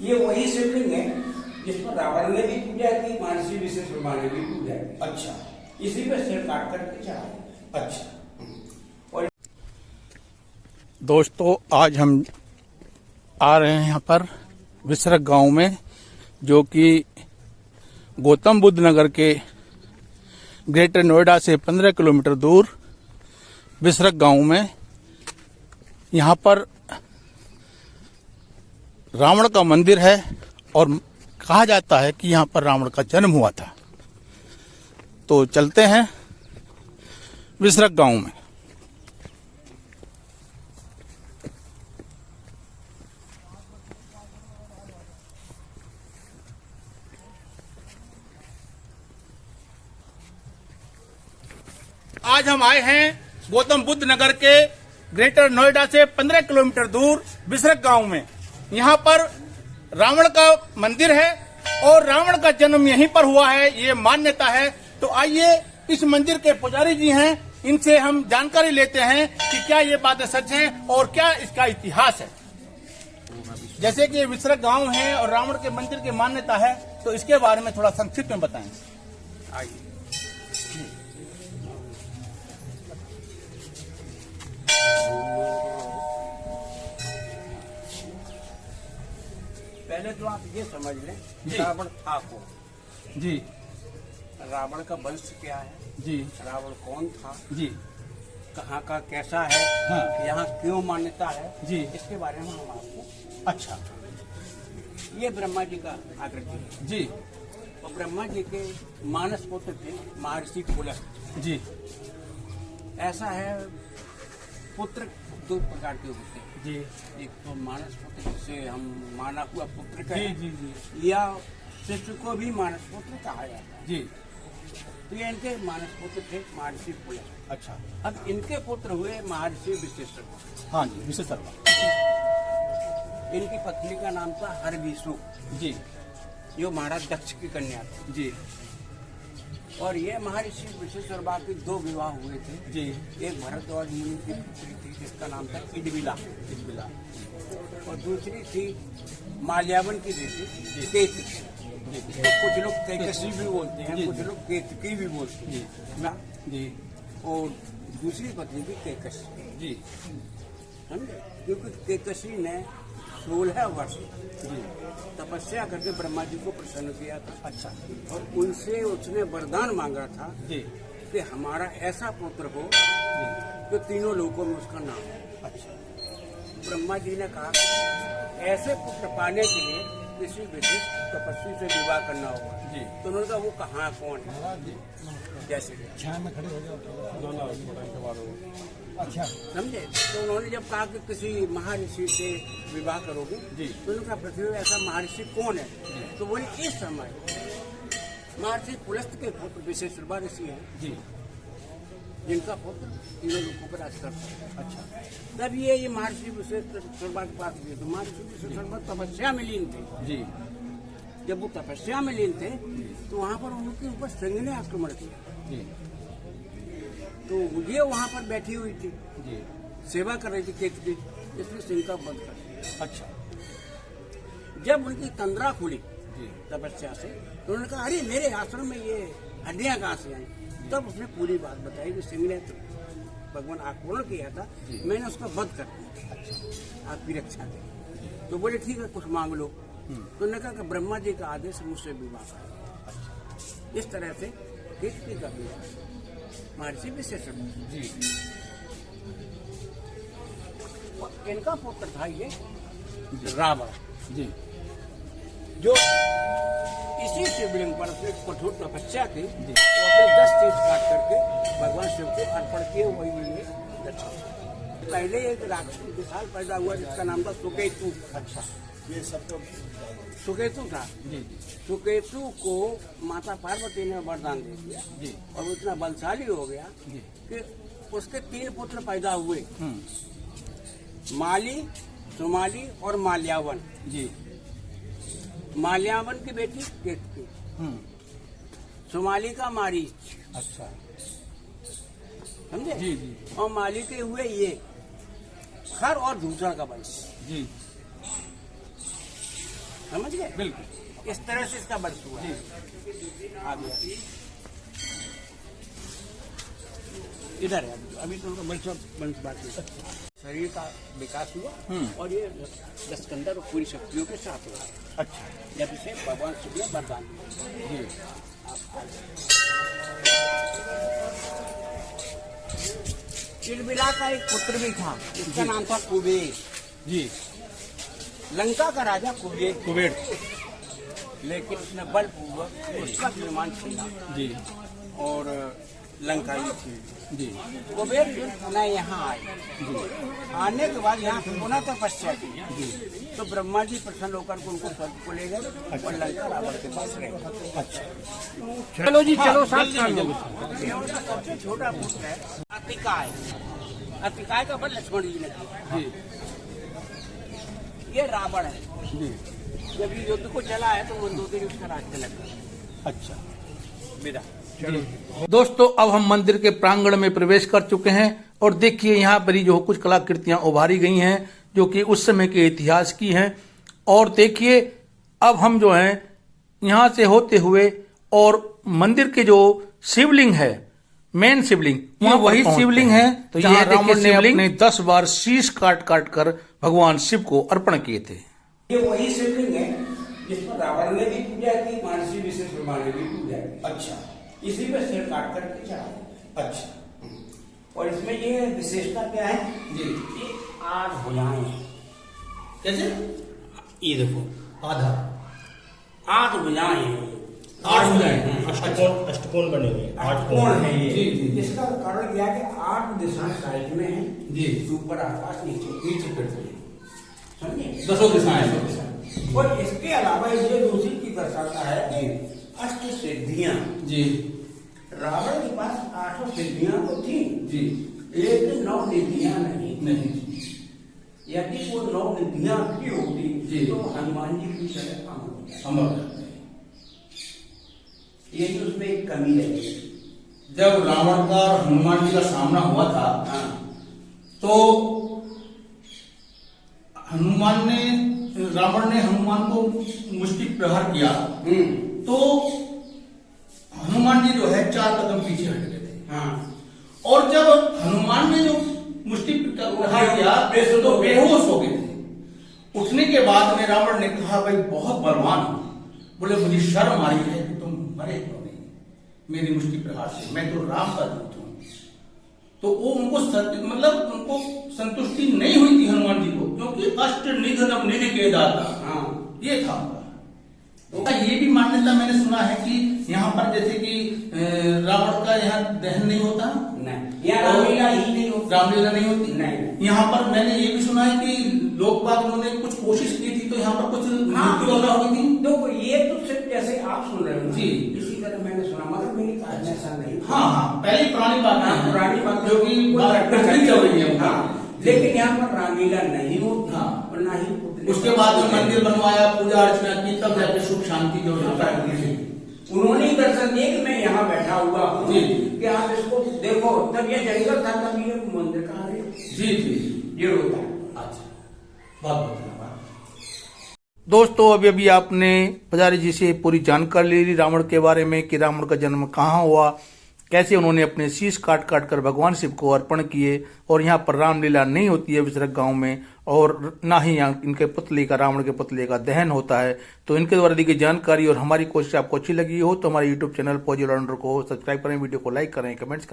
ये वही शिवलिंग है जिस पर रावण ने भी पूजा की, महर्षि विश्वकर्मा ने भी पूजा की। अच्छा इसी पर सिर काट करके चढ़ाया। अच्छा। और दोस्तों आज हम आ रहे हैं यहाँ पर विसरक गांव में, जो कि गौतम बुद्ध नगर के ग्रेटर नोएडा से 15 किलोमीटर दूर विसरक गांव में। यहाँ पर रावण का मंदिर है और कहा जाता है कि यहाँ पर रावण का जन्म हुआ था। तो चलते हैं विसरक गांव में। आज हम आए हैं गौतम बुद्ध नगर के ग्रेटर नोएडा से 15 किलोमीटर दूर विसरक गांव में। यहाँ पर रावण का मंदिर है और रावण का जन्म यहीं पर हुआ है, ये मान्यता है। तो आइए इस मंदिर के पुजारी जी हैं, इनसे हम जानकारी लेते हैं कि क्या ये बातें सच हैं और क्या इसका इतिहास है। जैसे कि ये विसरक गांव है और रावण के मंदिर की मान्यता है, तो इसके बारे में थोड़ा संक्षिप्त में बताएं। आइए। पहले तो आप ये समझ लें, रावण था कौन? जी रावण का वंश क्या है? जी रावण कौन था? जी कहाँ का कैसा है? हाँ। यहाँ क्यों मान्यता है? जी। इसके बारे में हम आपको, अच्छा ये ब्रह्मा जी का आकृति है। जी और ब्रह्मा जी के मानस पुत्र थे महर्षि पुलस्त। जी ऐसा है, पुत्र दो प्रकार के होते हैं। जी एक तो मानस पुत्र, जिसे हम माना हुआ पुत्र जी कहें, जी जी या शिशु को भी मानस पुत्र कहा जाता है। जी। तो ये इनके मानस पुत्र थे महर्षि पुलस्त। अच्छा। अब इनके पुत्र हुए महर्षि विश्वेश्वर। हाँ जी, विश्वेश्वर। इनकी पत्नी का नाम था हरविशु, जी जो महाराज दक्ष की कन्या थी। जी और ये महर्षि विश्वेश्वर के दो विवाह हुए थे। जी एक भरद्वाज मुनि की पुत्री थी जिसका नाम था इडविला, और दूसरी थी माल्यावन की बेटी केतकी। तो कुछ लोग कैकसी भी बोलते हैं, कुछ लोग केतकी भी बोलते हैं ना जी। और दूसरी पत्नी थी केकसी जी समझे, क्योंकि केकसी ने 16 वर्ष जी तपस्या करके ब्रह्मा जी को प्रसन्न किया था। अच्छा। और उनसे उसने वरदान मांगा था जी कि हमारा ऐसा पुत्र हो जी। जो तीनों लोगों में उसका नाम हो। अच्छा। ब्रह्मा जी ने कहा ऐसे पुत्र पाने के लिए किसी विशिष्ट तपस्वी से विवाह करना होगा। जी। तो उन्होंने कहा वो कहाँ कौन है? जैसे अच्छा। समझे। तो उन्होंने जब कहा कि किसी महर्षि से विवाह करोगे, जी। तो उन्होंने कहा पृथ्वी में ऐसा महर्षि कौन है? तो बोले इस समय महर्षि पुलस्त के पुत्र विश्वेश्वर ऋषि हैं, जी जिनका पुत्र तीनों लोगों पर राज करता है। अच्छा। तब ये महर्षि विश्वेश्वर के पास गए। तो महर्षि विश्वेश्वर तपस्या में लीन थे। जी जब वो तपस्या में लीन थे तो वहाँ पर उनके ऊपर सिंह ने आक्रमण किया। जी तो ये वहाँ पर बैठी हुई थी, जी। सेवा कर रही थी केतकी, इसलिए सिंह का वध कर दिया। अच्छा। जब उनकी तंद्रा खुली जी तपस्या से, तो उन्होंने कहा अरे मेरे आश्रम में ये हड्डियां कहाँ से आई? तब उसने पूरी बात बताई कि सिंह ने तो भगवान आक्रमण किया था, मैंने उसका वध कर दिया। अच्छा। आपकी रक्षा की। तो बोले ठीक है, कुछ मांग लो। तो उन्होंने कहा कि ब्रह्मा जी का आदेश मुझसे विवाह करो। अच्छा। इस तरह से केतकी का विवाह महर्षि विश्वेश्वर जी। इनका पुत्र था ये रावण, जी जो इसी शिवलिंग पर अपने कठोर तपस्या की, जी। वो अपने 10 चीज काट करके भगवान शिव को अर्पण किए, वही ये दर्शन। पहले एक राक्षस विशाल पैदा हुआ जिसका नाम था सुकेतु। अच्छा। ये सब तो सुकेतु था। जी जी सुकेतु को माता पार्वती ने वरदान दे दिया, जी। और वो इतना बलशाली हो गया जी। कि उसके 3 पुत्र पैदा हुए, माली, सुमाली और माल्यावन। जी। माल्यावन की बेटी केतकी, सुमाली का मारीच। अच्छा। समझे। जी जी। और माली के हुए ये खर और दूसरा का वंश। जी। समझ गए? बिल्कुल। इस तरह से इसका वंश हुआ है। आ गया इधर है अभी तो उनका वंश बाकी है। शरीर का विकास हुआ और ये दस्कंदर और पूरी शक्तियों के साथ हुआ। अच्छा जब इसे भगवान शिव ने वरदान दिया। जी। चिलबिला का एक पुत्र भी था, जिसका नाम था कुबेर। जी। लंका का राजा कुबेर, कुबेर। लेकिन उसने बलपूर्वक उसका निर्माण किया जी। और लंका ही थी। जी। कुबेर फिर पुनः यहाँ आए। आने के बाद यहाँ पुनः तपस्या की। तो ब्रह्मा जी प्रसन्न होकर उनको स्वर्ग को ले गए और लंका रावण के पास रह गए। अच्छा चलो जी, चलो हाँ, साथ जल्दी, ये उनका सबसे छोटा पुत्र है अतिकाय। अतिकाय का बल लक्ष्मण जी ने किया। जी। ये रावण है। जी। जब ये युद्ध को चला है तो वो 2 दिन उसका राज्य लगा। अच्छा विदा। दोस्तों अब हम मंदिर के प्रांगण में प्रवेश कर चुके हैं और देखिए यहाँ पर जो कुछ कलाकृतियां उभारी गई हैं जो कि उस समय के इतिहास की हैं। और देखिए अब हम जो हैं यहाँ से होते हुए और मंदिर के जो शिवलिंग है, मेन शिवलिंग, वहाँ वही शिवलिंग है तो जहाँ रावण ने अपने 10 बार शीश काट काट कर भगवान शिव को अर्पण किए थे। ये वही शिवलिंग है जिस पर रावण ने भी पूजा की, महर्षि विश्वकर्मा ने भी पूजा की। अच्छा। इसी पे सिर काट करके चढ़ाया। अच्छा। और इसमें ये विशेषता क्या है जी। ये 8 भुजाएं हैं। कैसे? ये देखो आधा 8 भुजाएं हैं। 8 भुजाएं अष्टकोण बने हुए हैं। 8 कोण है ये। जी, जी। इसका कारण यह है कि 8 दिशाएं साइड में है। जी। ऊपर आकाश, नीचे पृथ्वी। समझे? 10 दिशाएं। और इसके अलावा ये दूसरी की दर्शाता है कि अष्ट सिद्धियां। जी। रावण के पास 8 सिद्धियां तो थी जी। लेकिन 9 निधियां नहीं। यदि वो 9 निधियां भी होती जी। तो हनुमान जी की तरह अमर हो जाते। अमर। यही उसमें एक कमी रही। जब रावण का और हनुमान जी का सामना हुआ था हाँ। तो रावण ने हनुमान को मुष्टि प्रहार किया तो हनुमान जी जो है 4 कदम पीछे हट गए थे। हाँ। और जब हनुमान ने जो मुष्टि प्रहार किया तो बेहोश हो गए थे। उठने के बाद में रावण ने कहा भाई बहुत बलवान हो। बोले मुझे शर्म आई है कि तुम मरे क्यों नहीं मेरी मुष्टि प्रहार से, मैं तो राम का दूत हूं। तो वो उनको मतलब उनको संतुष्टि नहीं हुई थी हनुमान जी को, क्योंकि अष्ट निधनम निधि के दाता। हाँ। ये था उनका। ये भी मान्यता मैंने सुना है कि यहाँ पर जैसे कि रावण का यहाँ दहन नहीं होता, नहीं, यहाँ रामलीला ही नहीं होती। रामलीला नहीं होती। नहीं। यहाँ पर मैंने ये भी सुना है कि लोग बाग उन्होंने कुछ कोशिश की थी तो यहाँ पर कुछ मृत्यु वगैरह हुई थी। देखो ये तो सिर्फ जैसे आप सुन रहे हो ना, जी। इसी तरह मैंने सुना, मगर मेरी कहानी ऐसा नहीं। हाँ, पहली पुरानी बात है, पुरानी बात जो कि प्रचलित चल रही है। हाँ, लेकिन यहाँ पर रामलीला नहीं होती। हाँ। और ना ही उसके बाद में मंदिर बनवाया, पूजा अर्चना की, तब जाके सुख शांति जो उन्होंने ही दर्शन दिए कि मैं यहाँ बैठा हुआ हूँ जी। कि आप इसको देखो। तब ये जंगल था, तब ये मंदिर कहाँ है। जी जी ये होता है। अच्छा, बहुत धन्यवाद। दोस्तों अभी आपने पुजारी जी से पूरी जानकारी ले ली रावण के बारे में कि रावण का जन्म कहाँ हुआ, कैसे उन्होंने अपने शीश काट काट कर भगवान शिव को अर्पण किए। और यहाँ पर रामलीला नहीं होती है विसरक गांव में, और ना ही यहाँ इनके पुतले का, रावण के पुतले का दहन होता है। तो इनके द्वारा दी गई जानकारी और हमारी कोशिश आपको अच्छी लगी हो तो हमारे यूट्यूब चैनल पॉजिटिव ऑलराउंडर को सब्सक्राइब करें, वीडियो को लाइक करें, कमेंट्स करें।